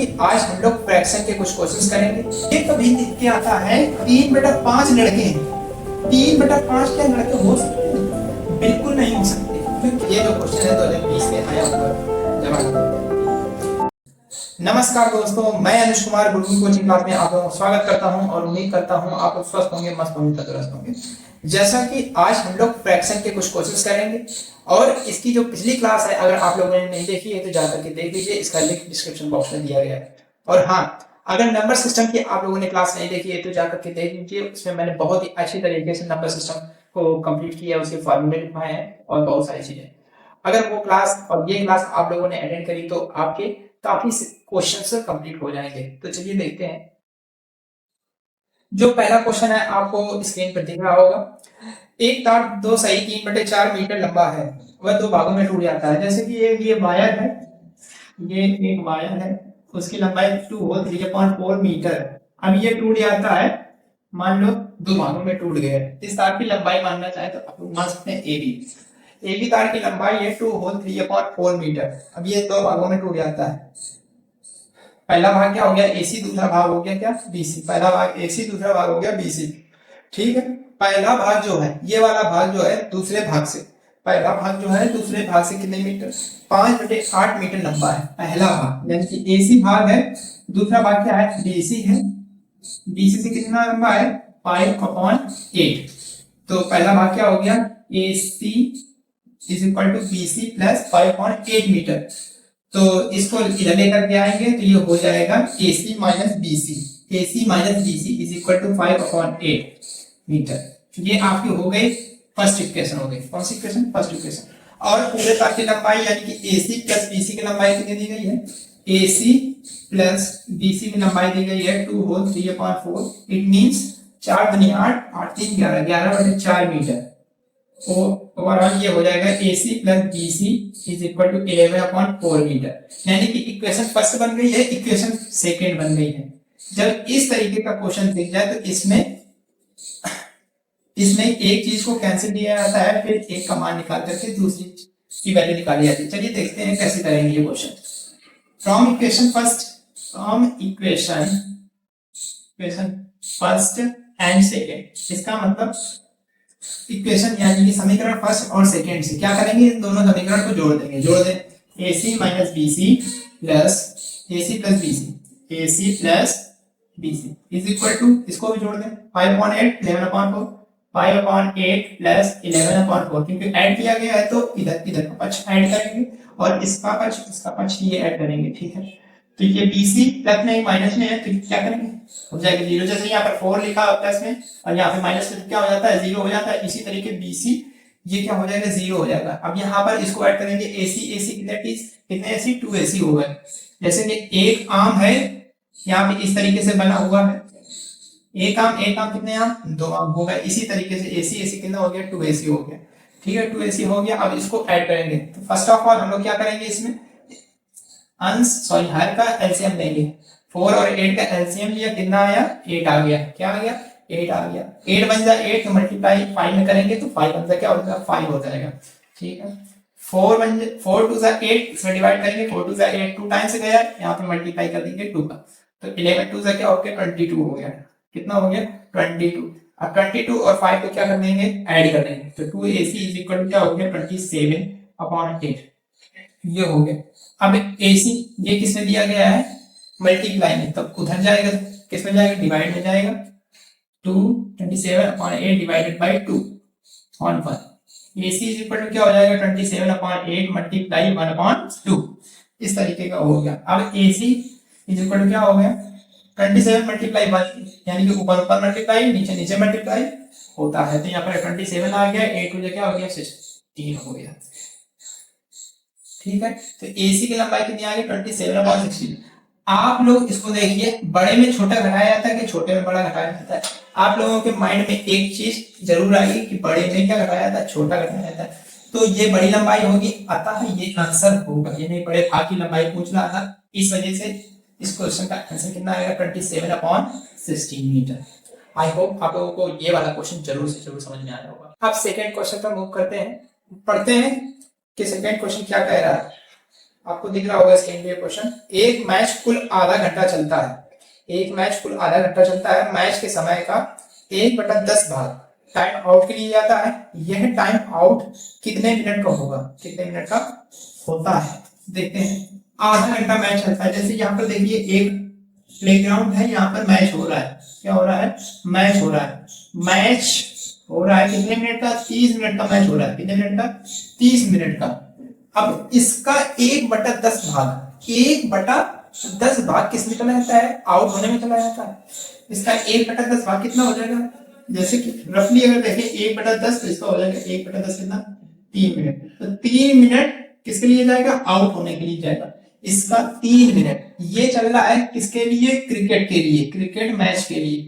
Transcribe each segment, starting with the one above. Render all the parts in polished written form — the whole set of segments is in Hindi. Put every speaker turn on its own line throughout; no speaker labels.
कि आज हम लोग फ्रैक्शन के कुछ क्वेश्चंस करेंगे। ये कभी लिख के आता है 3/5 लड़के हैं। 3/5 क्या लड़के हो सकते हैं? बिल्कुल नहीं हो सकते, क्योंकि ये जो क्वेश्चन है 2020 में आया हुआ है। नमस्कार दोस्तों, मैं अनुज कुमार गुरु कोचिंग क्लास में आप लोगों का स्वागत करता हूं और उम्मीद करता हूं आप लोग स्वस्थ होंगे, मस्त होंगे, तंदुरुस्त होंगे। जैसा कि आज हम लोग फ्रैक्शन के कुछ क्वेश्चंस करेंगे और इसकी जो पिछली क्लास है, अगर आप लोगों ने नहीं देखी है तो जाकर के देख लीजिए, इसका लिंक डिस्क्रिप्शन बॉक्स में दिया गया है। और हाँ, अगर नंबर सिस्टम की आप लोगों ने क्लास नहीं देखी है तो जाकर के देख लीजिए, उसमें मैंने बहुत ही अच्छी तरीके से नंबर सिस्टम को कंप्लीट किया है, उसके फॉर्मूले लिखवाए हैं और बहुत सारी चीजें। अगर वो क्लास और ये क्लास आप लोगों ने अटेंड करी तो आपके काफी क्वेश्चन कंप्लीट हो जाएंगे। तो चलिए देखते हैं। जो पहला क्वेश्चन है आपको स्क्रीन पर दिख रहा होगा। एक तार 2 सही 3/4 मीटर लंबा है, वह 2 भागों में टूट जाता है। जैसे कि ये वायर है, ये एक वायर है, उसकी लंबाई 2 होल 3/4 मीटर। अब ये टूट जाता है, मान लो 2 भागों में टूट गया। इस तार की लंबाई मानना चाहे तो आप लोग मान सकते हैं AB तार की लंबाई है 2 होल 3/4 मीटर। अब ये 2 भागों में टूट जाता है। पहला भाग क्या हो गया AC, दूसरा भाग हो गया क्या BC। पहला भाग AC, दूसरा भाग हो गया BC। ठीक है, पहला भाग जो है, ये वाला भाग जो है दूसरे भाग से, पहला भाग जो है दूसरे भाग से कितने मीटर? 5/8 मीटर लंबा है पहला भाग, यानी कि AC भाग है। दूसरा भाग क्या है? BC है। BC से कितना लंबा है? 5/8। तो पहला भाग क्या हो गया? AC is equal to BC plus 5/8 metre. तो इसको इधर लेकर के आएंगे तो ये हो जाएगा AC minus BC। AC minus BC is equal to 5/8 metre. ये आपकी हो गई फर्स्ट इक्वेशन हो गई। कौन सी इक्वेशन? First equation. और पूरे तार की लंबाई यानी कि AC प्लस BC की लंबाई कितनी दी गई है? AC प्लस BC की लंबाई दी गई है 2 होल 3/4। इट मींस 4 दूनी 8, 8 3 11, 11/4 मीटर। ओवरऑल ये हो जाएगा AC plus BC is equal to 11/4 metre. यानी कि इक्वेशन फर्स्ट बन गई है, इक्वेशन सेकंड बन गई है। जब इस तरीके का क्वेश्चन दिख जाए तो इसमें एक चीज को कैंसिल किया जाता है, फिर एक का मान निकाल करके दूसरी की वैल्यू निकाली जाती है। चलिए देखते हैं कैसे करेंगे ये question. From equation first and second, इसका मतलब इक्वेशन यानी कि समीकरण फर्स्ट और सेकेंड से क्या करेंगे? इन दोनों समीकरण को जोड़ देंगे। जोड़ दें AC minus BC plus AC plus BC is equal to, इसको भी जोड़ दें 5/8 11/4, 5/8 प्लस 11/4, क्योंकि ऐड किया गया है तो इधर इधर का पक्ष ऐड करेंगे और इसका पक्ष ये ऐड करेंगे। ठीक है, तो ये BC प्लस में माइनस में है तो क्या करेंगे? हो जाएगा 0। जैसे यहाँ पर 4 लिखा प्लस में और यहाँ पे माइनस में, क्या हो जाता है? 0 हो जाता है। इसी तरीके BC ये क्या हो जाएगा? 0 हो जाएगा। अब यहाँ पर इसको ऐड करेंगे AC कितने AC? 2AC हो गए। जैसे कि एक आम है यहाँ पे इस तरीके से बना हुआ है, एक आम कितने आम? 2 आम हो गए। इसी तरीके से AC कितना हो गया? 2AC हो गया। ठीक है, 2AC हो गया। अब इसको ऐड करेंगे तो फर्स्ट ऑफ ऑल हम लोग क्या करेंगे? इसमें हर का एलसीएम लेंगे। 4 और 8 का एलसीएम लिया, कितना आया? 8 आ गया। क्या आ गया? 8 आ गया। 8 बन जाए 8 तो मल्टीप्लाई 5 में करेंगे तो 5 बन जाए, क्या हो जाएगा? 5 हो जाएगा। ठीक है, 4 2 8, इसमें डिवाइड करेंगे, 4 2 8, 2 टाइम्स गया, यहाँ पे मल्टीप्लाई कर देंगे 2 का, तो 11 2 क्या हो गया? 22 हो गया। कितना हो गया? 22। अब 22 और 5 को क्या कर देंगे? ऐड कर देंगे, तो 2AC इज इक्वल टू क्या हो गया? 27/8। ये हो गया। अब AC ये किसमें दिया गया है? मल्टीप्लाई में, तब उधर जाएगा, किसमें जाएगा? डिवाइड में जाएगा। 27/8 divided by 2 on 1। AC is equal to क्या हो जाएगा? 27/8 मल्टीप्लाई 1/2। इस तरीके का हो गया। अब AC इज इक्वल टू क्या हो गया? 27 मल्टीप्लाई 1, यानी कि ऊपर ऊपर मल्टीप्लाई, नीचे नीचे मल्टीप्लाई होता है। तो यहाँ पर 27 आ गया, 8 हो क्या हो गया? 16 हो गया। ठीक है, तो AC की लंबाई कितनी आ गई? 27/16। आप लोग इसको देखिए, बड़े में छोटा घटाया जाता है कि छोटे में बड़ा घटाया जाता है? आप लोगों के माइंड में एक चीज जरूर आएगी कि बड़े में क्या घटाया जाता है? छोटा घटाया जाता है। तो ये बड़ी लंबाई होगी, अतः ये आंसर होगा। ये नहीं बड़े भाग की लंबाई पूछ रहा था, इस वजह से इस क्वेश्चन का आंसर कितना आएगा? 27/16 मीटर। आई होप आप लोगों को ये वाला क्वेश्चन जरूर से जरूर समझ में आया होगा। अब सेकेंड क्वेश्चन पर मूव करते हैं, पढ़ते हैं कि सेकेंड क्वेश्चन क्या कह रहा है। आपको दिख रहा होगा स्क्रीन पे क्वेश्चन। एक मैच कुल आधा घंटा चलता है। एक मैच कुल आधा घंटा चलता है। मैच के समय का 1/10 भाग टाइम आउट के लिए जाता है। यह टाइम आउट कितने मिनट का होगा? कितने मिनट का होता है देखते हैं। आधा घंटा मैच चलता है। जैसे यहाँ पर देखिए एक प्लेग्राउंड है, यहाँ पर मैच हो रहा है। क्या हो रहा है? मैच हो रहा है। मैच हो रहा है कितने मिनट का? 30 मिनट का मैच हो रहा है। कितने मिनट का? 30 मिनट का। अब इसका 1/10 भाग, 1/10 भाग किस में चला जाता है? आउट होने में चला जाता है। इसका 1/10 भाग कितना हो जाएगा? जैसे कि रफली अगर देखें 1/10 तो इसका हो जाएगा 1/10 कितना? 3 मिनट। तो 3 मिनट किसके लिए जाएगा? आउट होने के लिए जाएगा। इसका 3 मिनट ये चल रहा है किसके लिए? क्रिकेट के लिए, क्रिकेट मैच के लिए।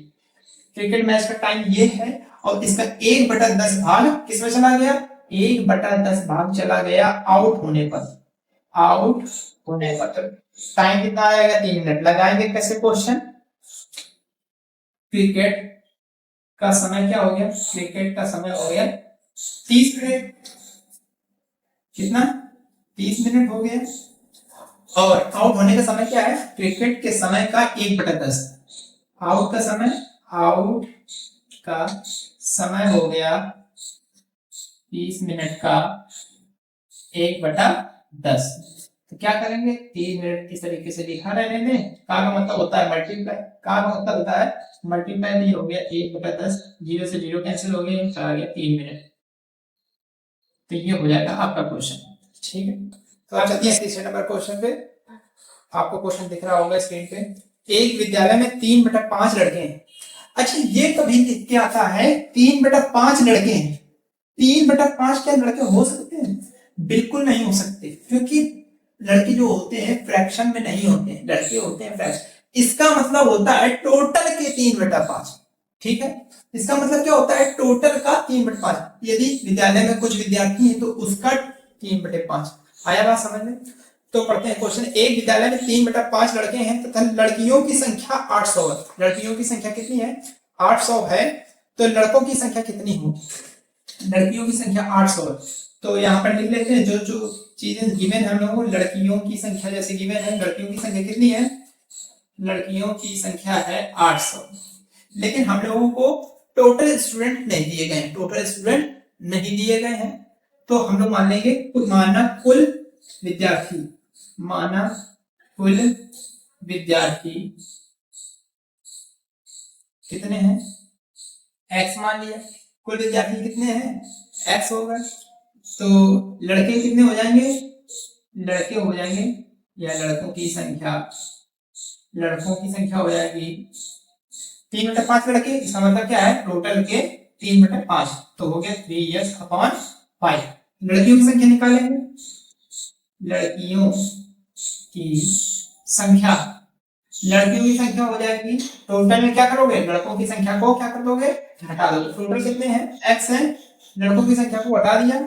क्रिकेट मैच का टाइम ये है और इसका 1/10 भाग किसमें चला गया? 1/10 भाग चला गया आउट होने पर। आउट होने पर टाइम कितना आएगा? 3 मिनट। लगाएंगे कैसे क्वेश्चन? क्रिकेट का समय क्या हो गया? क्रिकेट का समय हो गया 30 मिनट। कितना? 30 मिनट हो गया। और आउट होने का समय क्या है? क्रिकेट के समय का 1/10। आउट का समय, आउट का समय हो गया 30 मिनट का 1/10। तो क्या करेंगे? 3 मिनट इस तरीके से लिखा रहने दें। का मतलब होता है मल्टीप्लाई। का मतलब होता है मल्टीप्लाई। ये हो गया 1/10, 0 से 0 कैंसिल हो गया, चला गया 3 मिनट। तो ये हो जाएगा आपका क्वेश्चन। ठीक है, तो आप चलते हैं तीसरे नंबर क्वेश्चन पे। आपको क्वेश्चन दिख रहा होगा स्क्रीन पे। एक विद्यालय में 3/5 लड़के हैं। अच्छा, ये कभी लिख के आता है 3/5 लड़के हैं। 3/5 क्या लड़के हो सकते हैं? बिल्कुल नहीं हो सकते, क्योंकि लड़के जो होते हैं फ्रैक्शन में नहीं होते हैं, लड़के होते हैं फ्रैक्शन। इसका मतलब होता है टोटल के 3/5। ठीक है, इसका मतलब क्या होता है? टोटल का 3/5। यदि विद्यालय में कुछ विद्यार्थी हैं तो उसका 3/5। आया बात समझ में? तो पढ़ते हैं क्वेश्चन। एक विद्यालय में 3/5 लड़के हैं तथा लड़कियों की संख्या 800 है। लड़कियों की संख्या कितनी है? 800 है। तो लड़कों की संख्या कितनी हो? लड़कियों की संख्या 800 है। तो यहाँ पर लिख लेते हैं जो जो चीजें गिवन है हम लोगों को। लड़कियों की संख्या जैसे गिवन है, लड़कियों की संख्या कितनी है? लड़कियों की संख्या है 800। लेकिन हम लोगों को टोटल स्टूडेंट नहीं दिए गए हैं, टोटल स्टूडेंट नहीं दिए गए हैं। तो हम लोग मान लेंगे माना कुल विद्यार्थी, माना कुल विद्यार्थी कितने हैं? x मान लिया। कुल विद्यार्थी कितने हैं? x होगा। तो लड़के कितने हो जाएंगे? लड़के हो जाएंगे या लड़कों की संख्या, लड़कों की संख्या हो जाएगी 3/5 लड़के। इसका मतलब क्या है? टोटल के 3/5। तो हो गया 3s/5। लड़कियों की संख्या निकालेंगे। लड़कियों की संख्या, लड़कियों की संख्या हो जाएगी टोटल में क्या करोगे? लड़कों की संख्या को क्या कर दोगे? घटा दो। टोटल कितने हैं? x है। लड़कों की संख्या को हटा दिया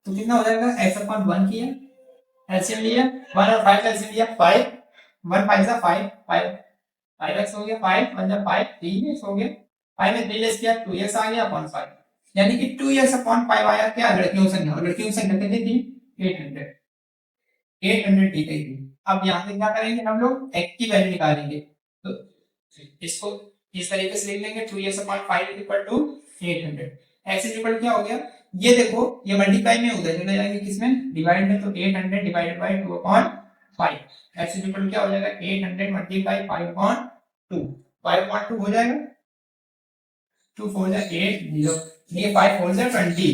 तो कितना हो जाएगा? x/1 किया, एलसीएम लिया 1 और 5 का एलसीएम लिया 5, 1 5 जा 5, 5x हो गया, 5 1 जा 5, 3x हो गया, 5 में 3x किया 2x आ गया अपॉन 5, यानी कि 2x/5 आया क्या? लड़कियों की संख्या। लड़कियों की संख्या कितनी थी? 800। 800 दी गई थी। अब यहाँ से क्या करेंगे? हम लोग x की वैल्यू निकालेंगे। तो इसको इस तरीके से लिख लेंगे 2x/5 equal to 800। x equal क्या हो गया? ये देखो, ये मल्टीप्लाई में उधर चले जाएंगे, किसमें? डिवाइड में। तो 800 डिवाइडेड बाय 2/5। x इक्वल क्या हो जाएगा? 800 मल्टीप्लाई 5/2। 5/2 हो जाएगा। 2 4 जा 8 0, ये 5 4 जा 20।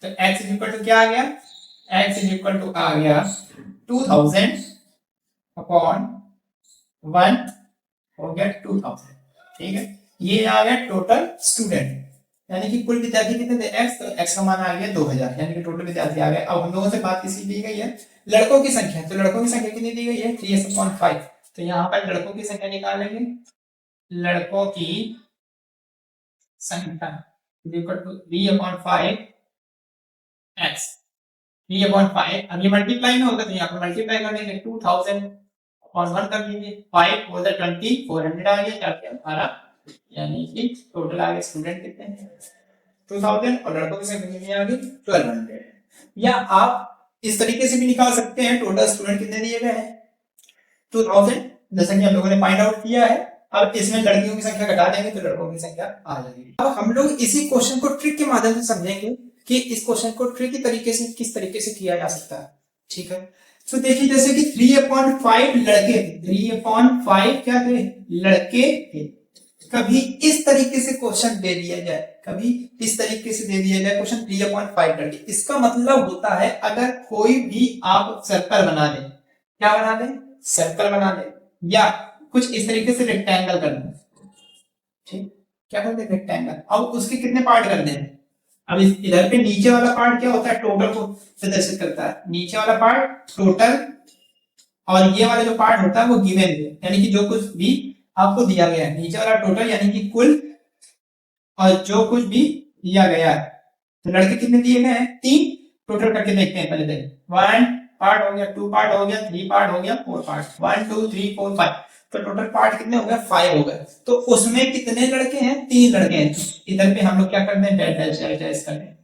तो x इक्वल टू क्या आ गया? x इक्वल टू आ गया 2000/1 हो गया 2000। ठीक है, ये आ गया टोटल स्टूडेंट, यानी कि कुल विद्यार्थी कितने थे? x। तो x का मान आ गया 2000, यानी कि टोटल विद्यार्थी आ गए। अब हम लोगों से बात किसी दी गई है? लड़कों की संख्या। तो लड़कों की संख्या कितनी दी गई है? 3s/5। तो यहाँ पर लड़कों की संख्या निकालेंगे। लड़कों की संख्या इक्वल टू 3/5 x, 3/5। अब ये मल्टीप्लाई में होगा तो यहाँ पर मल्टीप्लाई कर देंगे। 2000/1 कर दीजिए, 5 4 20, 400 आ गया, क्या क्या 12, यानी कि टोटल आ गए स्टूडेंट कितने? 2000 और लड़कों की संख्या कितनी आ गई? 1200। या आप इस तरीके से भी निकाल सकते हैं। टोटल स्टूडेंट कितने दिए गए हैं 2000, जैसा कि हम लोगों ने फाइंड आउट किया है। अब इसमें लड़कियों की संख्या घटा देंगे तो लड़कों की संख्या आ जाएगी। अब हम लोग इसी क्वेश्चन को ट्रिक के माध्यम से समझेंगे कि इस क्वेश्चन को ट्रिकी तरीके से किस तरीके से किया जा सकता है। ठीक है, तो देखिए जैसे कि 3/5 लड़के थे, 3/5 क्या थे, लड़के थे। कभी इस तरीके से क्वेश्चन दे दिया जाए, कभी इस तरीके से दे दिया जाए क्वेश्चन 3/5 लड़के, इसका मतलब होता है अगर कोई भी आप सर्कल बना दें, क्या बना दें, सर्कल बना दें, या कुछ इस तरीके से रेक्टेंगल कर दें, ठीक, क्या कर दें, रेक्टेंगल। अब उसके कितने पार्ट कर दें, अब इधर पे नीचे वाला पार्ट क्या होता है, टोटल को प्रदर्शित करता है, नीचे वाला पार्ट टोटल, और ये वाला जो पार्ट होता है वो गिवन है, यानी कि जो कुछ भी आपको दिया गया है, नीचे वाला टोटल यानी कि कुल, और जो कुछ भी दिया गया है। तो लड़के कितने दिए गए हैं, 3, टोटल करके देखते हैं पहले। 1 पार्ट हो गया, 2 पार्ट हो गया, 3 पार्ट हो गया, 4 पार्ट, 1 2 3 4 5, तो टोटल पार्ट कितने हो गए, 5 हो गए। तो उसमें कितने लड़के हैं, 3 लड़के हैं। इधर पे हम लोग क्या करते हैं, डैश डैश डैश डैश करते हैं,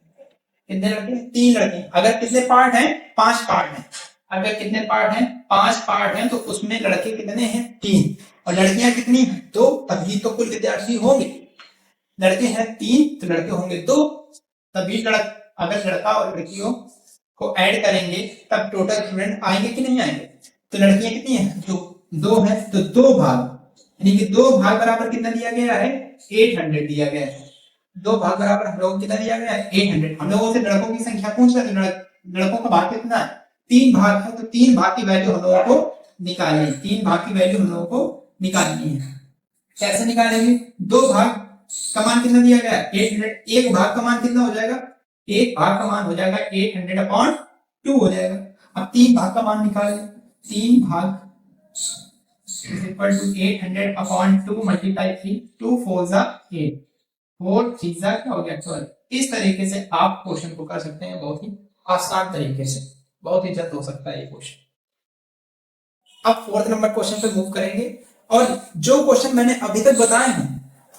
कितने लड़के हैं, 3 लड़के। अगर कितने पार्ट हैं, 5 पार्ट हैं, अगर कितने पार्ट हैं, 5 पार्ट हैं, तो उसमें लड़के कितने हैं, 3, और लड़कियां कितनी हैं, 2, तभी तो कुल विद्यार्थी होंगे। लड़के हैं 3 तो लड़के होंगे 2, तभी अगर लड़का और लड़कियों को ऐड करेंगे तब टोटल स्टूडेंट आएंगे कि नहीं आएंगे। तो लड़कियां कितनी हैं, 2 है, तो 2 भाग, यानी कि 2 भाग बराबर कितना दिया गया है, 800 दिया गया है। 2 भाग बराबर हम लोगों को कितना दिया गया है, 800। हम लोगों से लड़कों की संख्या पूछ रहे थे, लड़कों का भाग कितना है, 3 भाग है, तो 3 भाग की वैल्यू हम लोगों को निकालनी है, 3 भाग की वैल्यू हम लोगों को निकालनी है। कैसे निकालेंगे, 2 भाग का मान कितना दिया गया है, 800, एक भाग का मान कितना हो जाएगा, एक भाग का मान हो जाएगा 800/2 हो जाएगा। अब 3 भाग का मान निकालें, 3 भाग is equal to 800/2 multiply 3, 2 4 जा 8, 4 3 जा क्या हो गया 12। इस तरीके से आप क्वेश्चन को कर सकते हैं, बहुत ही आसान तरीके से, बहुत ही जल्द हो सकता है ये क्वेश्चन। अब 4th नंबर क्वेश्चन पे मूव करेंगे, और जो क्वेश्चन मैंने अभी तक बताए हैं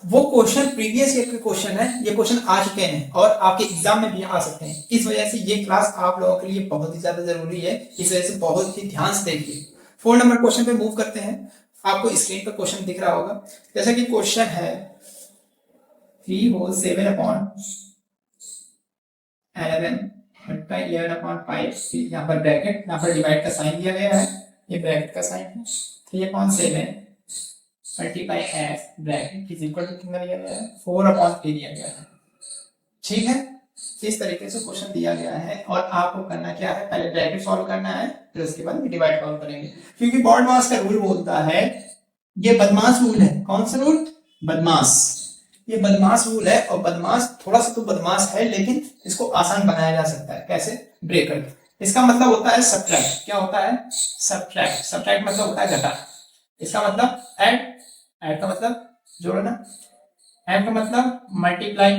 वो क्वेश्चन प्रीवियस ईयर के क्वेश्चन है, ये क्वेश्चन आ चुके हैं और आपके एग्जाम में भी आ सकते हैं। इस वजह से ये क्लास आप लोगों के लिए बहुत ही ज्यादा जरूरी है, इस वजह से बहुत ही ध्यान से देखिए। 4 नंबर क्वेश्चन पे मूव करते हैं। आपको स्क्रीन पर क्वेश्चन दिख रहा होगा, जैसा कि क्वेश्चन है 3 होल 7/11 बट्टा 11/5, यहाँ पर ब्रैकेट, यहाँ पर डिवाइड का साइन दिया गया है, ये ब्रैकेट का साइन है, 3/7 multiply F bracket is equal to कितना दिया गया है, 4/3 दिया गया है। ठीक है, इस तरीके से क्वेश्चन दिया गया है, और आपको करना क्या है, पहले ब्रैकेट सॉल्व करना है, फिर उसके बाद डिवाइड सॉल्व करेंगे। क्योंकि बॉड मास का रूल बोलता है, ये बदमाश रूल है, कौन सा रूल, बदमाश, ये बदमाश रूल है, और बदमाश थोड़ा सा तो बदमाश है, लेकिन इसको आसान बनाया जा सकता है। कैसे, ब्रेक करके। इसका मतलब होता है सब्ट्रैक्ट, क्या होता है, सब्ट्रैक्ट, सब्ट्रैक्ट मतलब होता है घटा, इसका मतलब ऐड, ऐड का मतलब जोड़ना, ऐड का मतलब मल्टीप्लाई,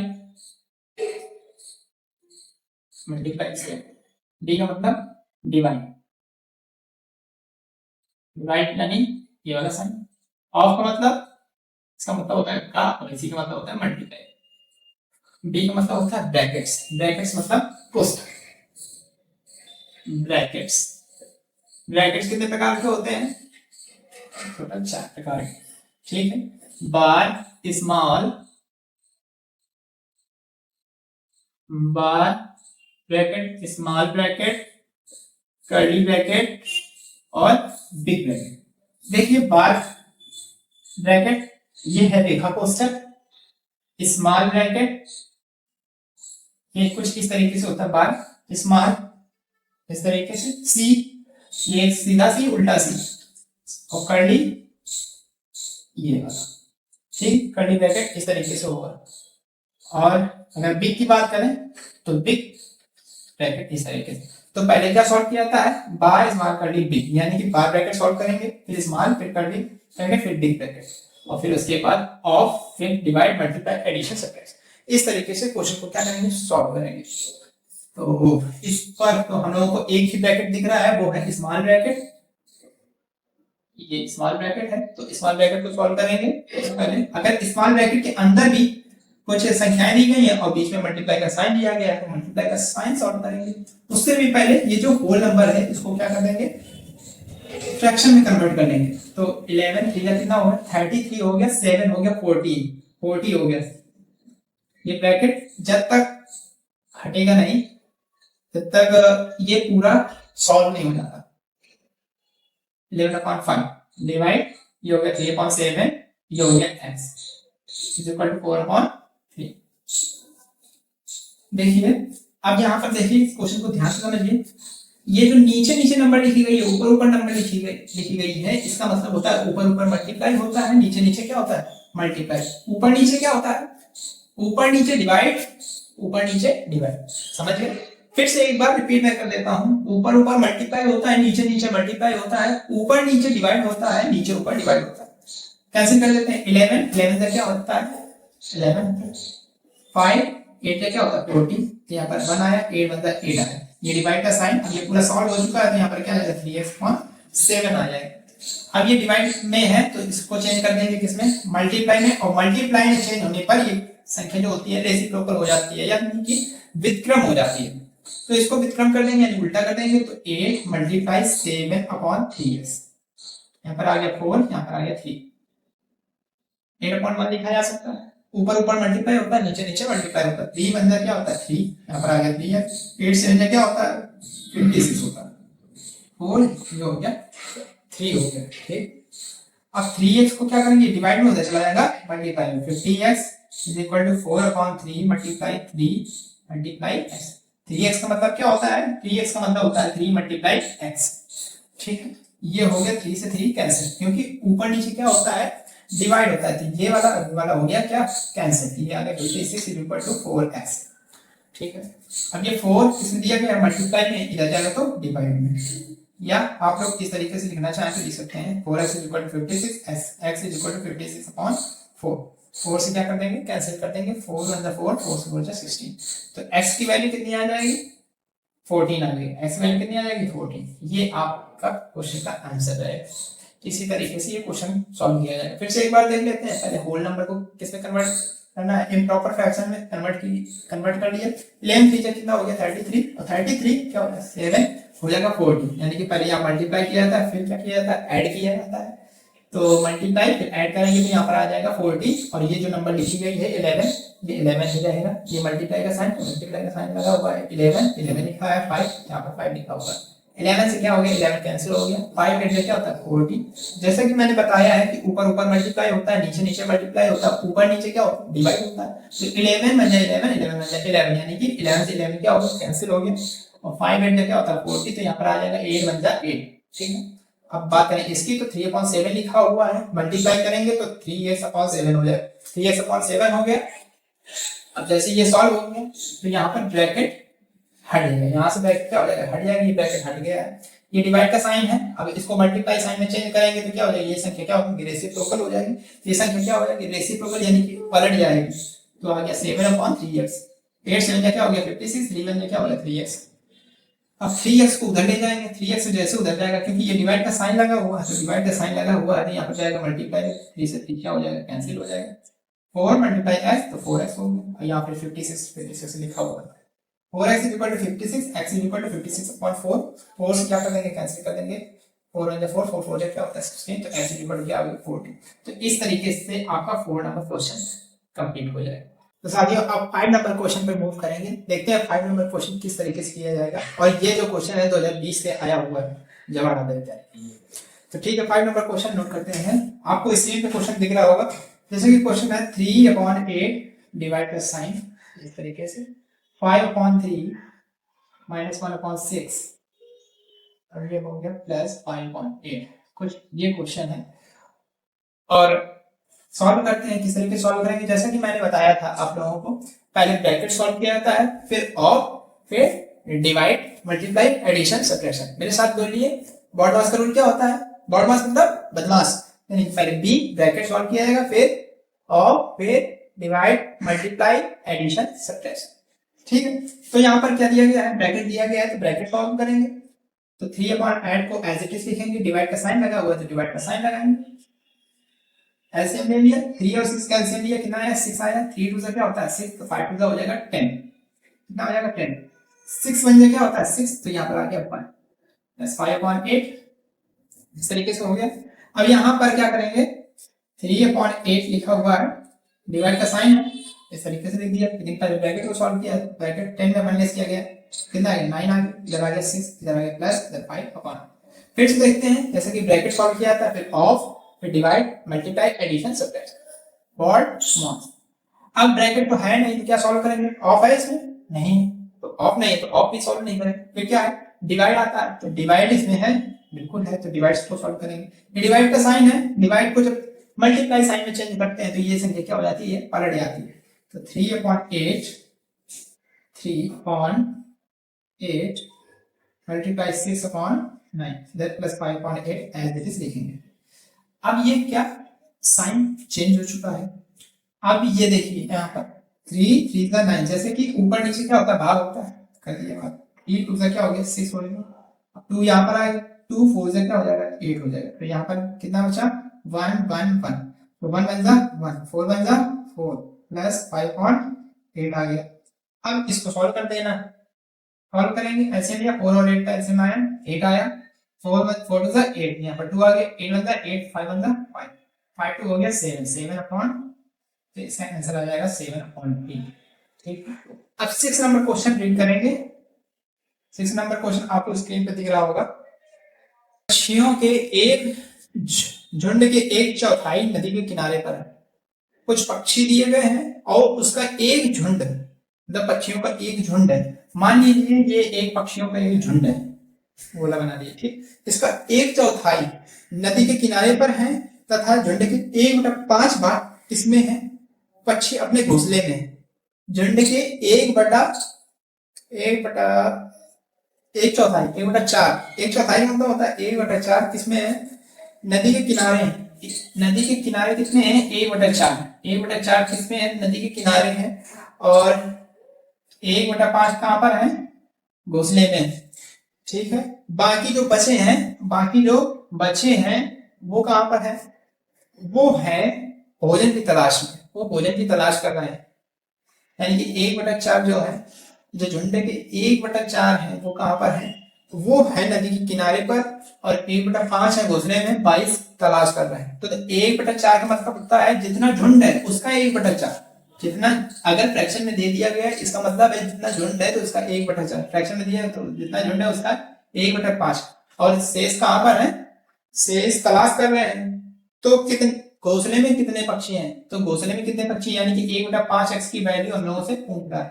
मल्टीप्लाई से, डी का मतलब डिवाइड, डिवाइड यानी ये वाला साइन, ऑफ का मतलब, इसका मतलब होता है का, और इसी का मतलब होता है मल्टीप्लाई, डी का मतलब होता है ब्रैकेट्स, ब्रैकेट्स मतलब कोष्ठक, ब्रैकेट्स, ब्रैकेट्स कितने प्रकार के होते हैं, टोटल 4 प्रकार के। ठीक है, bar, small, bar bracket, small bracket, curly bracket और बिग ब्रैकेट। देखिए बार ब्रैकेट ये है रेखा कोष्ठक, स्मॉल ब्रैकेट ये कुछ इस तरीके से होता है, बार स्मॉल इस तरीके से, सी ये सीधा सी उल्टा सी, और कर्ली ये वाला, ठीक, कर्ली ब्रैकेट इस तरीके से होगा। और अगर बिग की बात करें तो बिग ब्रैकेट इस तरीके से। तो पहले क्या सॉल्व किया जाता है, बार स्मॉल कर्ली बिग, यानी कि बार ब्रैकेट सॉल्व करेंगे, फिर स्मॉल, फिर कर्ली ब्रैकेट, फिर बिग ब्रैकेट, और फिर उसके बाद ऑफ, फिर डिवाइड, मल्टीप्लाई, एडिशन, सब्ट्रैक्शन। इस तरीके से क्वेश्चन को क्या करेंगे, सॉल्व करेंगे। तो इस पर तो हम लोगों को एक ही ब्रैकेट दिख रहा है, वो है स्मॉल ब्रैकेट, ये स्मॉल ब्रैकेट है, तो स्मॉल ब्रैकेट को सॉल्व करेंगे। पहले अगर स्मॉल ब्रैकेट के अंदर भी कुछ संख्याएं दी गई है और बीच में मल्टीप्लाई का साइन दिया गया है, तो मल्टीप्लाई का साइन सॉल्व करेंगे। उससे भी पहले ये जो होल नंबर है इसको क्या कर देंगे, फ्रैक्शन में कन्वर्ट कर लेंगे। तो 11 3 कितना होगा 33 हो गया, 7 हो गया 14, 40 हो गया। ये ब्रैकेट जब तक हटेगा नहीं तब तक ये पूरा सॉल्व नहीं हो जाता। 11/5 डिवाइड, ये हो गया 3/7, ये हो गया x इज इक्वल टू 4/3। देखिए अब यहां पर देखिए इस क्वेश्चन को ध्यान से समझिए। ये जो नीचे नीचे नंबर लिखी गई है, ऊपर ऊपर नंबर लिखी गई है, इसका मतलब होता है ऊपर ऊपर मल्टीप्लाई होता है, नीचे नीचे क्या होता है मल्टीप्लाई। ऊपर नीचे क्या होता है, ऊपर नीचे डिवाइड, ऊपर नीचे डिवाइड। समझ गए? फिर से एक बार रिपीट मैं कर देता हूं, ऊपर ऊपर मल्टीप्लाई होता है, नीचे नीचे मल्टीप्लाई होता है, ऊपर नीचे डिवाइड होता है, नीचे ऊपर डिवाइड होता है। कैंसिल कर देते हैं। 11 से क्या होता है 11, 5 8 से क्या होता है 40, तो यहाँ पर 1 आया, 8 बनता है 8 आया। ये डिवाइड का साइन, अब ये पूरा सॉल्व हो चुका है, तो यहाँ पर क्या आ जाएगा 3x/7 आ जाएगा। अब ये डिवाइड में है तो इसको चेंज कर देंगे किसमें, मल्टीप्लाई में, और मल्टीप्लाई में चेंज होने पर ये संख्या जो होती है रेसिप्रोकल हो जाती है, यानी कि व्युत्क्रम हो जाती है। तो इसको व्युत्क्रम कर देंगे यानी उल्टा कर देंगे, तो 8 × 7/3x, यहाँ पर आ गया 4, यहाँ पर आ गया 3। 8/1 लिखा जा सकता है, ऊपर ऊपर मल्टीप्लाई होता है, नीचे नीचे मल्टीप्लाई होता है। 3 बन जाए क्या होता है 3, यहाँ पर आ गया 3x, 8 से बन जाए क्या होता है 56 होता है, 4 ये हो गया 3 हो गया। ठीक, अब 3x को क्या करेंगे डिवाइड में होता चला जाएगा मल्टीप्लाई में। 50x is equal to 4/3 multiply 3 multiply x। 3x का मतलब क्या होता है, 3x का मतलब होता है 3 मल्टीप्लाई x। ठीक है, ये हो गया 3 से 3 कैंसिल, क्योंकि ऊपर नीचे क्या होता है डिवाइड होता है, तो ये वाला हो गया क्या कैंसिल, ये आ गया 56 इज इक्वल टू 4x। ठीक है, अब ये 4 किसमें दिया गया मल्टीप्लाई में, इधर जाएगा तो डिवाइड में, या आप लोग इस तरीके से लिखना चाहें तो लिख सकते हैं 4x is equal to 56, x is equal to 56/4। 4 से क्या कर देंगे कैंसिल कर देंगे, 4 1 4, 4 से 4 16, तो x की वैल्यू कितनी आ जाएगी 14 आ जाएगी, x वैल्यू कितनी आ जाएगी 14। ये आपका क्वेश्चन का आंसर है। इसी तरीके से ये क्वेश्चन सॉल्व किया जाएगा। फिर से एक बार देख लेते हैं, पहले होल नंबर को किसमें कन्वर्ट करना है, इम्प्रॉपर फ्रैक्शन में कन्वर्ट कर लिया। 11 3 कितना हो गया 33, और 33 क्या होगा 7 हो जाएगा 40, यानी कि पहले यहाँ मल्टीप्लाई किया जाता है, फिर क्या किया जाता है ऐड किया जाता है। तो मल्टीप्लाई फिर ऐड करेंगे तो यहाँ पर आ जाएगा 40, और ये जो नंबर लिखी गई है 11, ये 11 ही रहेगा। ये मल्टीप्लाई का साइन, मल्टीप्लाई का साइन लगा हुआ है, 11 लिखा है, 5 यहाँ पर 5 लिखा हुआ है। 11 से क्या हो गया 11 कैंसिल हो गया, 5 8 से क्या होता है 40। जैसा कि मैंने बताया है कि ऊपर ऊपर मल्टीप्लाई होता है, नीचे नीचे मल्टीप्लाई होता है, ऊपर नीचे क्या होता है डिवाइड होता है। तो 11 बन जाए 11, 11 बन जाए 11, यानी कि 11 से 11 क्या होगा कैंसिल हो गया, और 5 8 से क्या होता है 40, तो यहाँ पर आ जाएगा 8 बन जाए 8। ठीक है, अब बात करें इसकी, तो 3/7 लिखा हुआ है, मल्टीप्लाई करेंगे तो 3x/7 हो जाएगा, 3x/7 हो गया। अब जैसे ये सॉल्व हो गया तो यहाँ पर ब्रैकेट हट जाएगा, यहाँ से ब्रैकेट क्या हो जाएगा हट जाएगा, ये ब्रैकेट हट गया है। ये डिवाइड का साइन है, अब इसको मल्टीप्लाई साइन में चेंज करेंगे तो क्या हो जाएगी, ये संख्या क्या होगी रेसिप्रोकल हो जाएगी। ये संख्या क्या हो जाएगी रेसिप्रोकल, यानी कि पलट जाएगी। तो आ गया 7/3x, 8 से क्या हो गया 56, 3 में क्या हो गया 3x। अब 3x को उधर ले जाएंगे, 3x जैसे उधर जाएगा क्योंकि ये डिवाइड का साइन लगा हुआ है, तो डिवाइड का साइन लगा हुआ है, यहाँ पर जाएगा मल्टीप्लाई, 3 से 3 क्या हो जाएगा कैंसिल हो जाएगा, 4 × x तो 4x हो गया, और यहाँ पर 56 लिखा हुआ है। 4x is equal to 56, x is equal to 56/4, 4 से क्या कर देंगे कैंसिल कर देंगे, 4 1 4, 4 4 क्या होता है 16, तो x इज इक्वल टू क्या आ गया 40। तो इस तरीके से आपका 4 नंबर क्वेश्चन कंप्लीट हो जाएगा। तो साथियों अब 5 नंबर क्वेश्चन पे मूव करेंगे, देखते हैं 5 नंबर क्वेश्चन किस तरीके से किया जाएगा। और ये जो क्वेश्चन है 2020 से आया हुआ है, जवाब देते हैं। तो ठीक है, 5 नंबर क्वेश्चन नोट करते हैं। आपको स्क्रीन पे क्वेश्चन दिख रहा होगा, जैसे कि क्वेश्चन है 3/8 डिवाइड का साइन इस तरीके से, 5/3 -1/6, और ये हो गया +5/8। कुछ ये क्वेश्चन है और सॉल्व करते हैं। किस तरीके सॉल्व करेंगे, जैसा कि मैंने बताया था आप लोगों को, पहले ब्रैकेट सॉल्व किया जाता है, फिर ऑफ, फिर डिवाइड, मल्टीप्लाई, एडिशन, सब्ट्रैक्शन। मेरे साथ बोलिए, बॉडमास का रूल क्या होता है, बॉडमास मतलब बदमाश, यानी पहले बी ब्रैकेट सॉल्व किया जाएगा, फिर ऑफ, फिर डिवाइड, मल्टीप्लाई, एडिशन, सब्ट्रैक्शन। ठीक है, तो यहाँ पर क्या दिया गया है ब्रैकेट दिया गया है, तो ब्रैकेट सॉल्व करेंगे। तो 3/8 को एज इट इज लिखेंगे, डिवाइड का साइन लगा हुआ है तो डिवाइड का साइन लगाएंगे, एलसीएम ले लिया, 3 और 6 का एलसीएम लिया, कितना आया 6 आया, 3 टू से क्या होता है 6, तो 5 टू से हो जाएगा 10, कितना हो जाएगा 10, 6 वन जा क्या होता है 6, तो यहाँ पर आ गया 5 प्लस 5/8, इस तरीके से हो गया। अब यहाँ पर क्या करेंगे, 3/8 लिखा हुआ है, डिवाइड का साइन है, इस तरीके से लिख दिया, लेकिन पहले ब्रैकेट को सॉल्व किया, ब्रैकेट 10 में माइनस किया गया, कितना आ गया 9 आ गया, इधर आ गया 6, इधर आ गया प्लस, इधर 5/, फिर से देखते हैं जैसे कि ब्रैकेट सॉल्व किया था, फिर ऑफ, फिर divide, multiply, addition, subtraction, what small. अब ब्रैकेट तो है नहीं तो क्या सॉल्व करेंगे, ऑफ है इसमें नहीं, तो ऑफ नहीं है तो ऑफ भी सॉल्व नहीं करेंगे, फिर क्या है डिवाइड आता है, तो डिवाइड इसमें है बिल्कुल है, तो डिवाइड को सॉल्व करेंगे, ये डिवाइड का साइन है, डिवाइड को जब मल्टीप्लाई साइन में चेंज करते हैं तो ये संख्या क्या हो जाती है पलट जाती है, तो 3/8 3/8 मल्टीप्लाई 6/9 इधर प्लस 5/8 एज इट इज लिखेंगे। अब ये क्या साइन चेंज हो चुका है, अब ये देखिए यहाँ पर 3 3 का 9, जैसे कि ऊपर नीचे क्या होता है भाग होता है, कर दिया भाग, 3 2 से क्या हो गया 6 हो गया, अब 2 यहाँ पर आएगा, 2 4 से क्या हो जाएगा 8 हो जाएगा, तो यहाँ पर कितना बचा 1 1 1, तो 1 1 जा 1, 4 1 जा 4 प्लस 5/8 आ गया। अब इसको सॉल्व कर देना, सॉल्व करेंगे एलसीएम लिया, 4 और 8 का एलसीएम आया 8 आया, 4 4 2 जा 8, यहाँ पर 2 आ गया, 8 1 जा 8, 5 1 जा 5, 5 2 हो गया 7, 7/, तो इसका आंसर आ जाएगा 7/8। ठीक, अब 6 नंबर क्वेश्चन रीड करेंगे। 6 नंबर क्वेश्चन आपको स्क्रीन पे दिख रहा होगा, पक्षियों के एक झुंड के 1/4 नदी के किनारे पर है, कुछ पक्षी दिए गए हैं और उसका एक झुंड, मतलब पक्षियों का एक झुंड है, मान लीजिए ये एक पक्षियों का एक झुंड है, गोला बना दिए, ठीक, इसका 1/4 नदी के किनारे पर है तथा झुंड के 1/5 भाग इसमें है, पक्षी अपने घोंसले में, झुंड के 1/4 मतलब होता है 1/4 किसमें है नदी के किनारे, नदी के किनारे कितने हैं 1/4 किसमें है नदी के किनारे हैं, और 1/5 कहां पर है घोंसले में, ठीक है। बाकी जो बचे हैं वो कहां पर है, वो है भोजन की तलाश में, वो भोजन की तलाश कर रहे हैं, यानी कि 1/4 जो है, जो झुंड के 1/4 है वो कहां पर है, वो है नदी के किनारे पर, और 1/5 है घोंसले में, 22 तलाश कर रहे हैं, तो 1/4 का मतलब होता है जितना झुंड है उसका 1/4, जितना अगर फ्रैक्शन में दे दिया गया है इसका मतलब है जितना झुंड है तो इसका 1/4, फ्रैक्शन में दिया है तो जितना झुंड है उसका 1/5, और शेष कहां पर है, शेष तलाश कर रहे हैं, तो कितने घोंसले में कितने पक्षी हैं, तो घोंसले में कितने पक्षी यानी कि 1/5 x की वैल्यू हम लोगों से पूछ रहा है,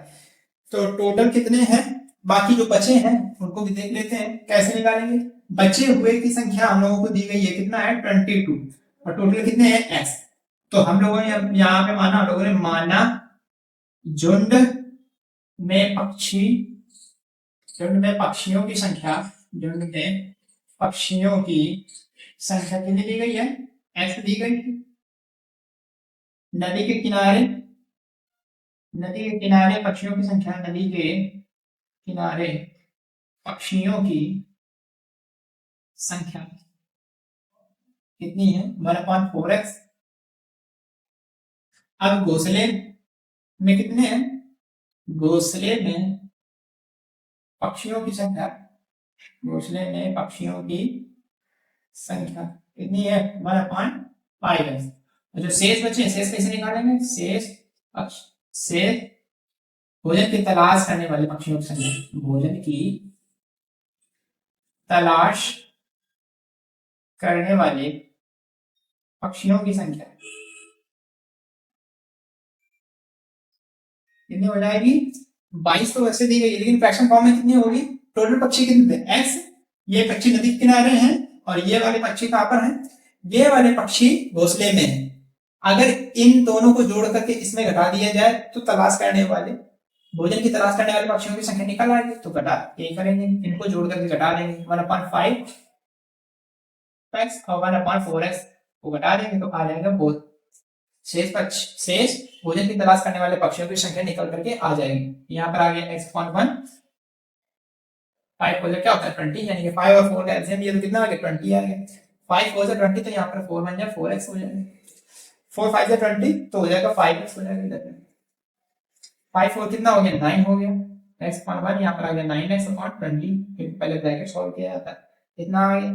तो टोटल कितने हैं, बाकी जो बचे हैं उनको भी देख लेते हैं कैसे निकालेंगे। बचे हुए की संख्या हम लोगों को दी गई है कितना है 22, और टोटल कितने हैं x, तो हम लोगों ने यहाँ पे माना, हम लोगों ने माना झुंड में पक्षियों की संख्या, झुंड में पक्षियों की संख्या कितनी दी गई है x दी गई, नदी के किनारे पक्षियों की संख्या, नदी के किनारे पक्षियों की संख्या कितनी है 1/4x। अब घोंसले में कितने हैं, घोंसले में पक्षियों की संख्या, घोंसले में पक्षियों की संख्या कितनी है 1/5x, जो शेष बचे शेष कैसे निकालेंगे, शेष भोजन की तलाश करने वाले पक्षियों की संख्या, भोजन की तलाश करने वाले पक्षियों की संख्या कितनी हो जाएगी 22, तो वैसे दी गई लेकिन फ्रैक्शन फॉर्म में कितनी होगी, टोटल पक्षी कितने थे x, ये पक्षी नदी के किनारे हैं और ये वाले पक्षी कहां पर हैं, ये वाले पक्षी घोंसले में हैं, अगर इन दोनों को जोड़ करके इसमें घटा दिया जाए तो तलाश करने वाले, भोजन की तलाश करने वाले पक्षियों की संख्या निकल आएगी, तो घटा यही करेंगे, इनको जोड़ करके घटा देंगे 1/5x और 1/4x को घटा देंगे तो आ जाएगा बहुत शेष भोजन की तलाश करने वाले पक्षियों की संख्या निकल करके आ जाएगी। यहाँ पर आ गया x/1, 5 4 क्या होता है 20, यानी कि 5 और 4 का एलसीएम ये तो कितना आ गया 20 आ गया, 5 4 से 20, तो यहाँ पर 4 बन जाए 4x हो जाएगा। 4 5 से 20 तो हो जाएगा 5x हो जाएगा। 5 4 कितना हो गया 9 हो गया, x अपॉन 1 यहाँ पर आ गया 9x अपॉन 20, फिर पहले ब्रैकेट सॉल्व किया जाता है इतना आ गया।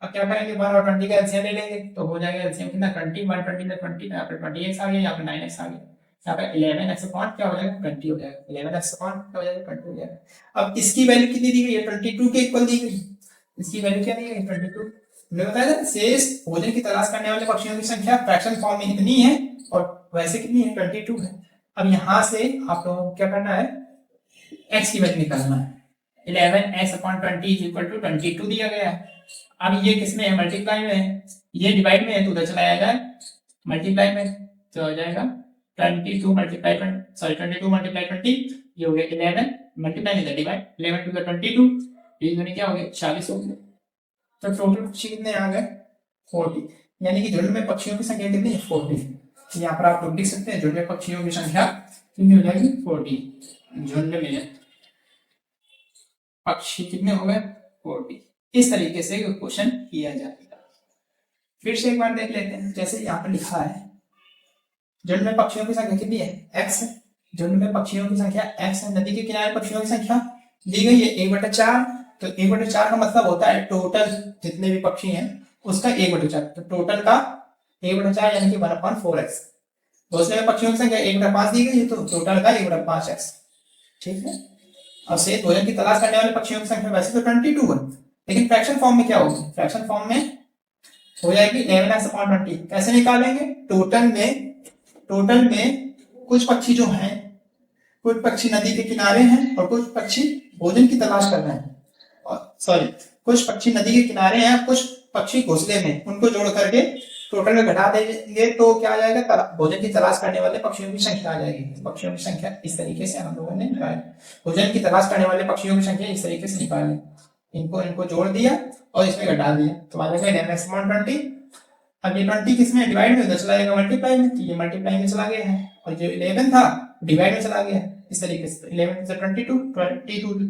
अब क्या करेंगे 1 और 20 का एलसीएम ले लेंगे तो हो जाएगा एलसीएम कितना 20 1 20 में 20 यहाँ पे 20x आ गया, यहाँ पे 9x आ गया, यहाँ पे 11x अपॉन क्या हो जाएगा 20 हो जाएगा, 11x अपॉन क्या हो जाएगा 20 हो जाएगा। अब इसकी वैल्यू कितनी दी गई है 22 के इक्वल दी गई, इसकी वैल्यू क्या दी गई 22। मैंने बताया था शेष भोजन की तलाश करने वाले पक्षियों की संख्या फ्रैक्शन फॉर्म में इतनी है और वैसे कितनी है 22 है। अब यहाँ से आप लोगों को क्या करना है x की वैल्यू निकालना है, 11x upon 20 is equal to 22 दिया गया है। अब ये किसमें है मल्टीप्लाई में है, ये डिवाइड में है तो उधर चला जाएगा मल्टीप्लाई में, तो हो जाएगा 22 मल्टीप्लाई 22 मल्टीप्लाई 20 ये हो गया 11 मल्टीप्लाई इधर डिवाइड 11 टू द 22 ये दोनों क्या हो गया 40 हो गया। तो टोटल पक्षी कितने आ गए 40, यानी कि झुंड में पक्षियों की संख्या कितनी है 40। यहाँ पर आप लोग देख सकते हैं झुंड में पक्षियों की संख्या कितनी हो जाएगी 40, झुंड में पक्षी कितने हो गए 40। इस तरीके से क्वेश्चन किया जाएगा। फिर से एक बार देख लेते हैं, जैसे यहाँ पर लिखा है झुंड में पक्षियों की संख्या कितनी है x, झुंड में पक्षियों की संख्या x है, नदी के किनारे पक्षियों की संख्या दी गई है 1/4, तो 1/4 का मतलब होता है टोटल जितने भी पक्षी हैं उसका 1/4, तो टोटल का 1/4 यानी कि 1/4x। घोंसले में पक्षियों की संख्या 1/5 दी गई है तो टोटल का 1/5x, ठीक है। अब शेष भोजन की तलाश करने वाले पक्षियों की संख्या वैसे तो 22 है, लेकिन फ्रैक्शन फॉर्म में क्या होगी, फ्रैक्शन फॉर्म में हो जाएगी 11x अपॉन 20। कैसे निकालेंगे, टोटल में कुछ पक्षी जो हैं, कुछ पक्षी नदी के किनारे हैं और कुछ पक्षी भोजन की तलाश कर रहे हैं, और सॉरी कुछ पक्षी नदी के किनारे हैं कुछ पक्षी घोंसले में, उनको जोड़ करके टोटल में घटा देंगे तो क्या आ जाएगा भोजन की तलाश करने वाले पक्षियों की संख्या आ जाएगी। पक्षियों की संख्या इस तरीके से हम लोगों ने निकाली, भोजन की तलाश करने वाले पक्षियों की संख्या इस तरीके से निकाली, इनको जोड़ दिया और इसमें घटा दिया तो आ जाएगा 11x अपॉन 20। अब ये 20 किसमें डिवाइड में चला जाएगा मल्टीप्लाई में, तो ये मल्टीप्लाई में चला गया है और जो 11 था डिवाइड में चला गया इस तरीके से, 11 से 22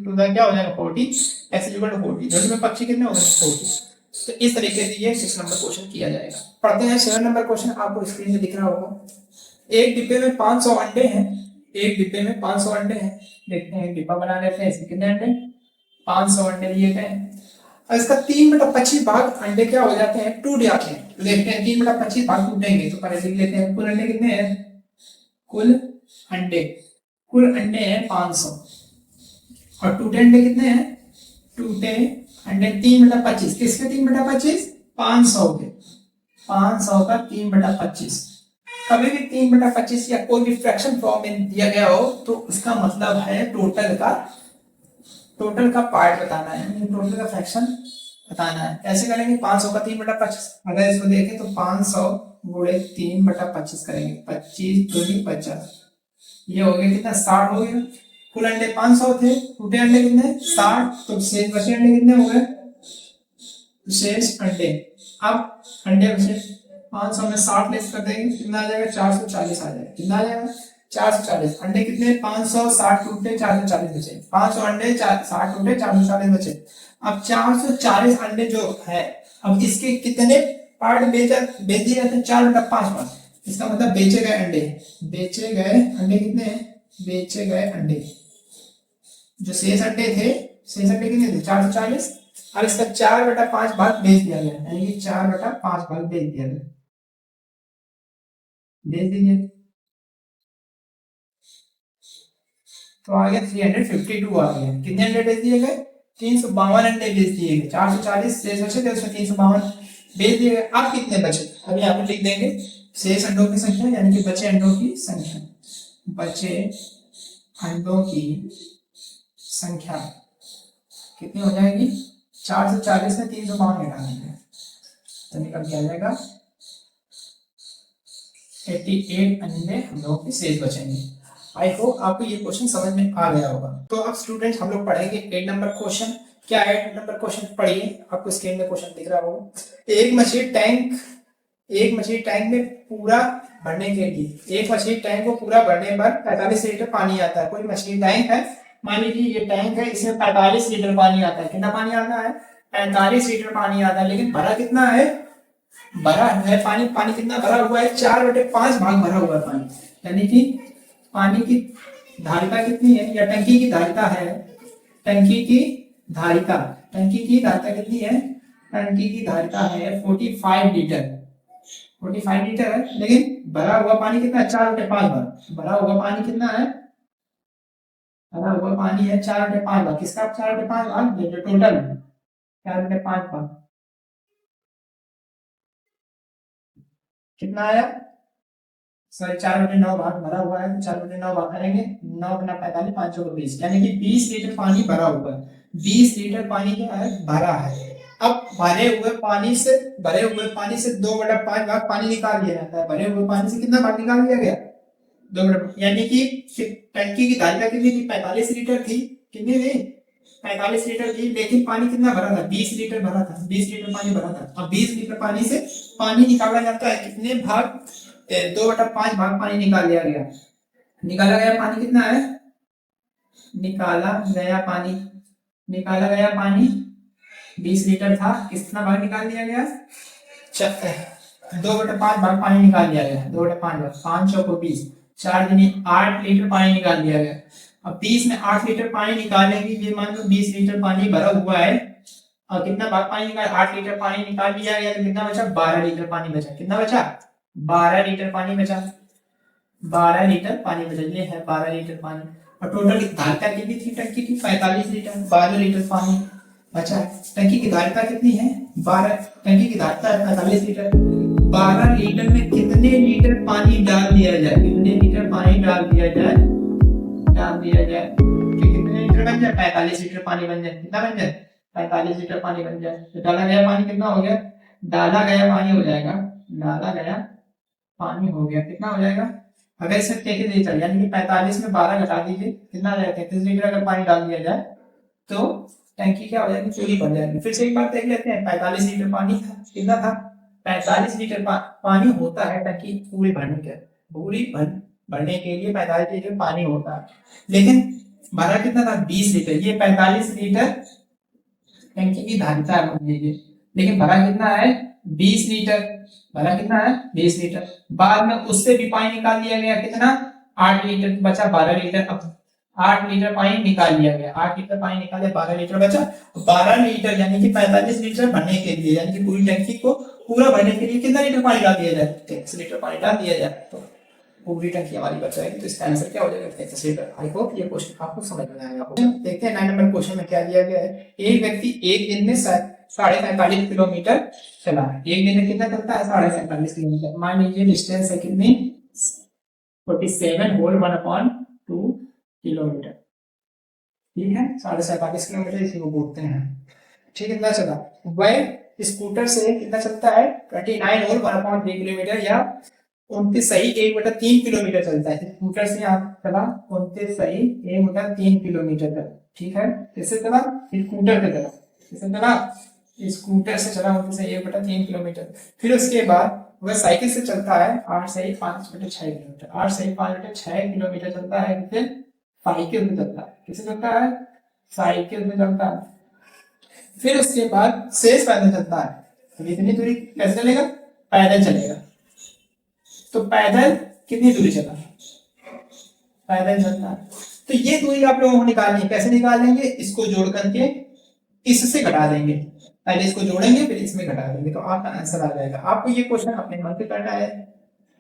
टू द क्या हो जाएगा 40, x इक्वल टू 40, दोनों में पक्षी कितने हो गए 40। तो इस तरीके से ये 6 नंबर क्वेश्चन किया जाएगा। पढ़ते हैं 7 नंबर क्वेश्चन, आपको स्क्रीन में दिख रहा होगा। एक डिब्बे में 500 अंडे हैं, एक डिब्बे में 500 अंडे हैं, देखते हैं डिब्बा बना लेते हैं, इसमें कितने अंडे 500 अंडे दिए गए हैं और इसका 3/25 भाग अंडे क्या हो जाते हैं टूट जाते हैं, तो देखते हैं 3/25 भाग टूटेंगे तो पहले लिख लेते हैं कुल अंडे कितने हैं, कुल अंडे हैं 500 और टूटे अंडे कितने हैं, टूटे अंडे 3/25, किसके 3/25 500 के, 500 का 3/25। कभी भी 3/25 या कोई भी फ्रैक्शन फॉर्म में दिया गया हो तो उसका मतलब है टोटल का पार्ट बताना है, टोटल का फ्रैक्शन बताना है। कैसे करेंगे 500 का 3/25, अगर इसको देखें तो 500 गुणे 3/25 करेंगे, 25 दूनी 50, ये हो गया कितना 60 हो गया। कुल अंडे 500 थे, टूटे अंडे कितने 60, तो शेष बचे अंडे कितने हो गए, शेष अंडे, अब अंडे बचे 500 में 60 लेस कर देंगे कितना आ जाएगा 440 आ जाएगा, कितना आ जाएगा 440। अंडे कितने 500 60 टूटे 440 बचे, 500 अंडे 60 टूटे 440 बचे। अब 440 अंडे जो है अब इसके कितने पार्ट बेच दिए जाते हैं 4/5, इसका मतलब बेचे गए अंडे कितने हैं, बेचे गए अंडे जो शेष अंडे कितने थे 440, और इसका 4/5 भाग बेच दिया गया, यानी कि 4/5 भाग बेच दिया गया, बेच दीजिए तो आ गया 352 आ गया। कितने अंडे बेच दिए गए 352 अंडे बेच दिए गए, 440 शेष बचे थे उसमें 352 बेच दिए गए। अब कितने बचे, अब यहाँ पर लिख देंगे शेष अंडों की संख्या यानी कि बचे अंडों की संख्या, बचे अंडों की संख्या कितनी हो जाएगी 440 में 352 घटा देंगे तो निकल के आ जाएगा 88 अंडे हम लोगों के शेष बचेंगे। आई होप आपको ये क्वेश्चन समझ में आ गया होगा। तो अब स्टूडेंट्स हम लोग पढ़ेंगे 8 नंबर क्वेश्चन। क्या है 8 नंबर क्वेश्चन, पढ़िए, आपको स्क्रीन में क्वेश्चन दिख रहा होगा। एक मछली टैंक में पूरा भरने के लिए, एक मछली टैंक को पूरा भरने पर 45 लीटर पानी आता है। कोई मछली टैंक है, मान लीजिए ये टैंक है, इसमें 45 लीटर पानी आता है। कितना पानी आता है 45 लीटर पानी आता है, लेकिन भरा कितना है भरा है पानी, पानी कितना भरा हुआ है, 4/5 भाग भरा हुआ है पानी, यानी कि पानी की धारिता कितनी है, या टंकी की धारिता है, टंकी की धारिता, टंकी की धारिता कितनी है, टंकी की धारिता है 45 लीटर, 45 लीटर है, लेकिन भरा हुआ पानी कितना है, 4/5 भाग, भरा हुआ पानी कितना है, भरा हुआ पानी है 4/5 भाग, किसका 4/5 भाग, जो टोटल 4/5 भाग कितना आया, सॉरी 4/9 भाग भरा हुआ है, तो 4/9 भाग करेंगे, 9×45 520, यानी कि 20 लीटर पानी भरा हुआ है, 20 लीटर पानी क्या है, भरा है। अब भरे हुए पानी से 2/5 भाग पानी निकाल दिया जाता है, भरे हुए पानी से कितना भाग निकाल दिया गया, 2/5, यानी कि टंकी की धारिता कितनी थी, 45 लीटर थी, कितनी थी, 45 लीटर थी, लेकिन पानी कितना भरा था, 20 लीटर भरा था, 20 लीटर पानी भरा था। अब 20 लीटर पानी से पानी निकाला जाता है, कितने भाग, 2/5 भाग पानी निकाल लिया गया, निकाला गया पानी कितना है, निकाला गया पानी, निकाला गया पानी 20 लीटर था, कितना भाग निकाल दिया गया, 2/5 भाग पानी निकाल दिया गया, 2/5 भाग, 5 चौको 20, 4 दूनी 8 लीटर पानी निकाल दिया गया। अब 20 में 8 लीटर पानी निकालेंगे, ये मान लो 20 लीटर पानी भरा हुआ है, और कितना भाग पानी निकाल, 8 लीटर पानी निकाल लिया गया, तो कितना बचा, 12 लीटर पानी बचा, कितना बचा, 12 लीटर पानी बचा, 12 लीटर पानी बचा, ये है 12 लीटर पानी, और टोटल धारिता कितनी थी टंकी की, 45 लीटर, 12 लीटर पानी बचा है। टंकी की धारिता कितनी है, 12, टंकी की धारिता है 45 लीटर, 12 लीटर में कितने लीटर पानी डाल दिया जाए, कितने लीटर पानी डाल दिया जाए, कि कितने लीटर बन जाए, 45 लीटर पानी बन जाए, कितना बन जाए, 45 लीटर पानी बन जाए। तो डाला गया पानी कितना हो गया, डाला गया पानी हो जाएगा, डाला गया पानी हो गया, कितना हो जाएगा, अगर इसे टेके दे चल, यानी कि 45 में 12 घटा दीजिए, कितना आ जाएगा, 33 लीटर अगर पानी डाल दिया जाए तो टंकी क्या हो जाएगी, पूरी भर जाएगी। फिर से एक बार देख लेते हैं, 45 लीटर पानी था, कितना था, 45 लीटर पानी होता है टंकी पूरी भरने के, पूरी भरने के लिए 45 लीटर पानी होता है, लेकिन भरा कितना था, 20 लीटर, ये 45 लीटर टंकी की धारिता है मान लीजिए, लेकिन भरा कितना है, 20 लीटर, भरा कितना है, 20 लीटर, बाद में उससे भी पानी निकाल दिया गया, कितना, 8 लीटर बचा, 12 लीटर, अब 8 लीटर पानी निकाल लिया गया, 8 लीटर पानी निकाले, 12 लीटर बचा, 12 लीटर यानी कि 45 लीटर भरने के लिए, यानी कि पूरी टंकी को पूरा भरने के लिए कितना लीटर पानी डाल दिया जाए, 33 लीटर पानी डाल दिया जाए, तो पूरी टंकी हमारी बच जाएगी। तो इसका आंसर क्या हो जाएगा, 33 लीटर। आई होप ये क्वेश्चन आपको समझ में आएगा। देखते हैं 9 नंबर क्वेश्चन में क्या दिया गया है। एक व्यक्ति एक दिन में 45 किलोमीटर चला है, एक दिन में कितना चलता है, 45 किलोमीटर, मान लीजिए डिस्टेंस है कितनी, 47 होल 1/2 किलोमीटर, ठीक है, 45 किलोमीटर इसी को बोलते हैं, ठीक है, कितना चला, वह स्कूटर से कितना चलता है, 29 होल 1/3 किलोमीटर, या 29 सही 1/3 किलोमीटर चलता है, स्कूटर से आप चला 29 सही 1/3 किलोमीटर तक, ठीक है, किससे चला, स्कूटर से चला, किससे चला, स्कूटर से चला 29 सही 1/3 किलोमीटर। फिर उसके बाद वह साइकिल से चलता है 8 सही 5/6 किलोमीटर, 8 सही 5/6 किलोमीटर चलता है, फिर साइकिल से चलता है, किससे चलता है, साइकिल से चलता है। फिर उसके बाद शेष पैदल चलता है, तो इतनी दूरी कैसे चलेगा, पैदल चलेगा, तो पैदल कितनी दूरी चला, पैदल चलता है, तो ये दूरी आप लोगों को निकालनी है, कैसे निकाल लेंगे, इसको जोड़ करके इससे घटा देंगे, पहले इसको जोड़ेंगे फिर इसमें घटा देंगे, तो आपका आंसर आ जाएगा। आपको ये क्वेश्चन अपने मन से करना है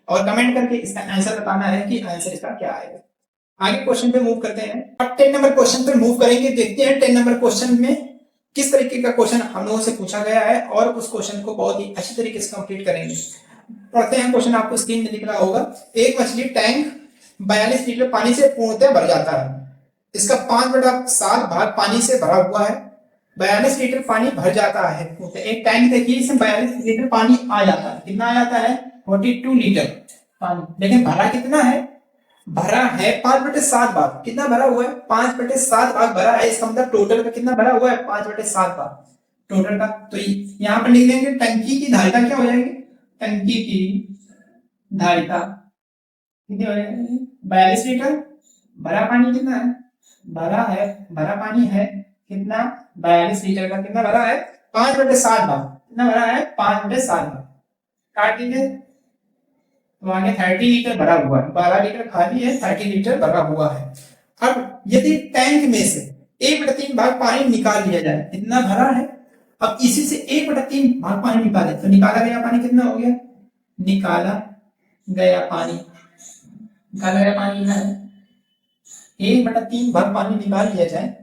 और कमेंट करके इसका आंसर बताना है कि आंसर इसका क्या आएगा। आगे क्वेश्चन पे मूव करते हैं, अब 10 नंबर क्वेश्चन पे मूव करेंगे, देखते हैं 10 नंबर क्वेश्चन में किस तरीके का क्वेश्चन हम लोगों से पूछा गया है, और उस क्वेश्चन को बहुत ही अच्छी तरीके से कंप्लीट करेंगे। पढ़ते हैं, क्वेश्चन आपको स्क्रीन में दिख रहा होगा। एक मछली टैंक 42 लीटर पानी से पूर्णतः भर जाता है, इसका 5/7 भाग पानी से भरा हुआ है, 42 लीटर पानी भर जाता है, एक टैंक देखिए इसमें 42 लीटर पानी आ जाता है, कितना आ जाता है, 42 लीटर पानी, लेकिन भरा कितना है, भरा है 5/7 भाग, कितना भरा हुआ है, 5/7 भाग भरा है, इसका मतलब टोटल का कितना भरा हुआ है, 5/7 भाग टोटल का। तो यहाँ पर लिख देंगे टंकी की धारिता क्या हो जाएगी, टंकी की धारिता कितनी हो जाएगी, 42 लीटर, भरा पानी कितना है, भरा है, भरा पानी है कितना, 42 लीटर का, कितना भरा है, 5/7 भाग, कितना भरा है, 5/7 भाग, काट दीजिए, तो आगे 30 लीटर भरा हुआ है, 12 लीटर खाली है, 30 लीटर भरा हुआ है। अब यदि टैंक में से 1/3 भाग पानी निकाल लिया जाए, इतना भरा है, अब इसी से 1/3 भाग पानी निकाले तो निकाला गया पानी कितना हो गया, निकाला गया पानी, निकाला गया पानी कितना है, 1/3 भाग पानी निकाल लिया जाए,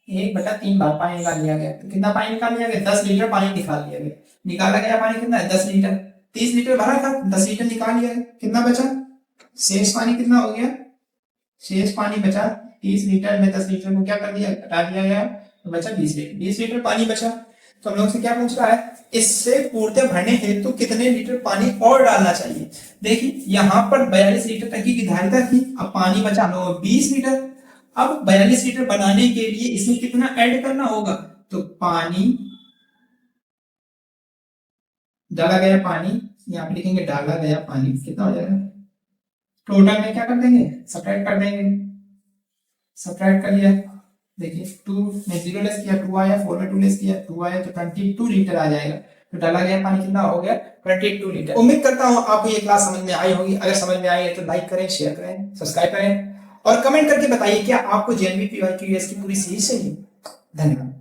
1/3 भाग पानी निकाल लिया गया तो कितना पानी निकाल लिया गया, 10 लीटर पानी निकाल लिया गया। निकाला गया पानी कितना है, 10 लीटर। 30 लीटर भरा था, 10 लीटर निकाल लिया गया, कितना बचा, शेष पानी कितना हो गया, शेष पानी बचा 30 लीटर में 10 लीटर को क्या कर दिया, हटा दिया गया, तो बचा 20 लीटर, 20 लीटर पानी बचा। तो हम लोग से क्या पूछ रहा है, इससे पूर्ति भरने हेतु तो कितने लीटर पानी और डालना चाहिए। देखिए यहाँ पर 42 लीटर टंकी की धारिता थी, अब पानी बचा 20 लीटर। अब 42 लीटर बनाने के लिए इसमें कितना ऐड करना होगा, तो पानी डाला गया पानी, यहाँ पे लिखेंगे डाला गया पानी कितना हो जाएगा, टोटल में क्या कर देंगे, सब्ट्रैक्ट कर देंगे, सब्ट्रैक्ट कर लिया, देखिए 2 में 0 लेस किया 2 आया, 4 में 2 लेस किया 2 आया, तो 22 लीटर आ जाएगा। तो डाला गया पानी कितना हो गया, 22 लीटर। उम्मीद करता हूँ आपको ये क्लास समझ में आई होगी। अगर समझ में आई है तो लाइक करें, शेयर करें, सब्सक्राइब करें और कमेंट करके बताइए क्या आपको जेएनवी पीवाईक्यूएस की पूरी सीरीज चाहिए। धन्यवाद।